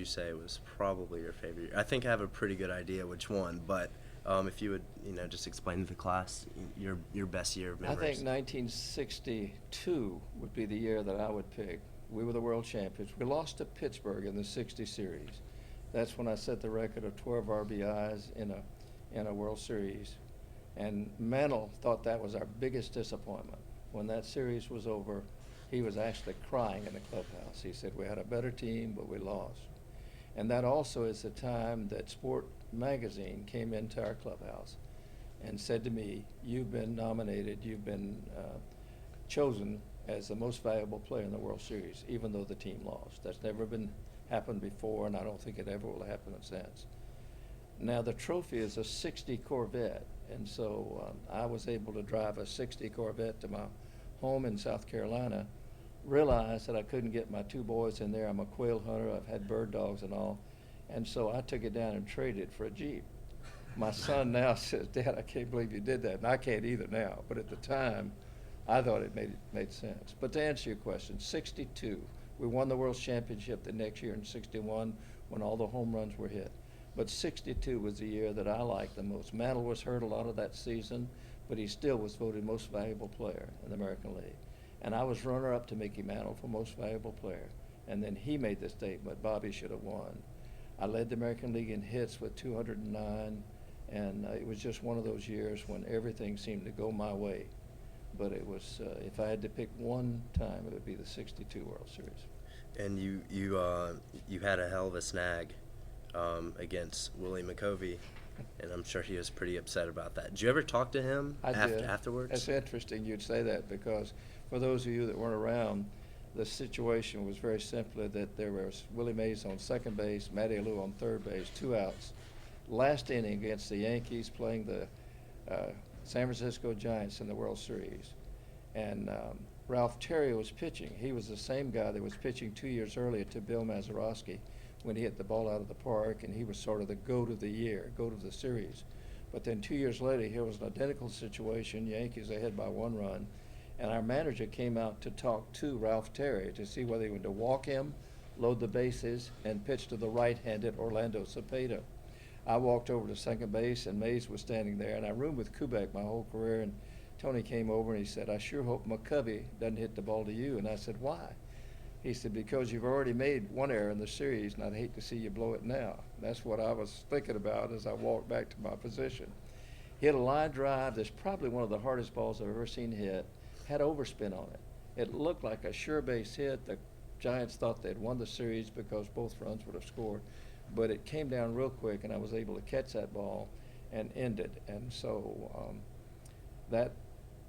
you say was probably your favorite year? I think I have a pretty good idea which one, but if you would, just explain to the class your best year of I memories. think 1962 would be the year that I would pick. We were the world champions. We lost to Pittsburgh in the 60 series. That's when I set the record of 12 RBIs in a World Series. And Mantle thought that was our biggest disappointment. When that series was over, he was actually crying in the clubhouse. He said, we had a better team, but we lost. And that also is the time that Sport magazine came into our clubhouse and said to me, you've been nominated, you've been chosen as the most valuable player in the World Series, even though the team lost. That's never been happened before, and I don't think it ever will happen since. Now, the trophy is a 60 Corvette, and so I was able to drive a 60 Corvette to my home in South Carolina, realized that I couldn't get my two boys in there. I'm a quail hunter, I've had bird dogs and all, and so I took it down and traded it for a Jeep. My son now says, Dad, I can't believe you did that, and I can't either now, but at the time, I thought it made sense. But to answer your question, 62, we won the World Championship the next year in 61 when all the home runs were hit. But 62 was the year that I liked the most. Mantle was hurt a lot of that season, but he still was voted most valuable player in the American League. And I was runner-up to Mickey Mantle for most valuable player. And then he made the statement, Bobby should have won. I led the American League in hits with 209, and it was just one of those years when everything seemed to go my way. But it was, if I had to pick one time, it would be the 62 World Series. And you had a hell of a snag against Willie McCovey, and I'm sure he was pretty upset about that. Did you ever talk to him afterwards? That's interesting you'd say that, because for those of you that weren't around, the situation was very simply that there was Willie Mays on second base, Matty Alou on third base, 2 outs. Last inning against the Yankees playing the San Francisco Giants in the World Series. And Ralph Terry was pitching. He was the same guy that was pitching 2 years earlier to Bill Mazeroski when he hit the ball out of the park, and he was sort of the GOAT of the year, GOAT of the series. But then 2 years later, here was an identical situation. Yankees ahead by 1 run. And our manager came out to talk to Ralph Terry to see whether he wanted to walk him, load the bases, and pitch to the right-handed Orlando Cepeda. I walked over to second base, and Mays was standing there, and I roomed with Kubek my whole career, and Tony came over and he said, I sure hope McCovey doesn't hit the ball to you. And I said, why? He said, because you've already made 1 error in the series, and I'd hate to see you blow it now. That's what I was thinking about as I walked back to my position. He hit a line drive that's probably one of the hardest balls I've ever seen hit, had overspin on it. It looked like a sure base hit. The Giants thought they'd won the series because both runs would have scored. But it came down real quick, and I was able to catch that ball and end it. And so that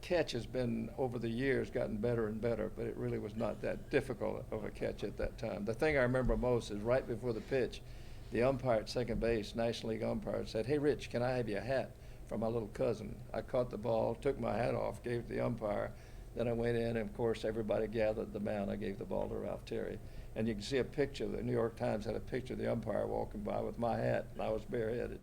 catch has been, over the years, gotten better and better, but it really was not that difficult of a catch at that time. The thing I remember most is right before the pitch, the umpire at second base, National League umpire, said, hey, Rich, can I have your hat for my little cousin? I caught the ball, took my hat off, gave it to the umpire. Then I went in, and of course, everybody gathered at the mound. I gave the ball to Ralph Terry. And you can see a picture, the New York Times had a picture of the umpire walking by with my hat, and I was bareheaded.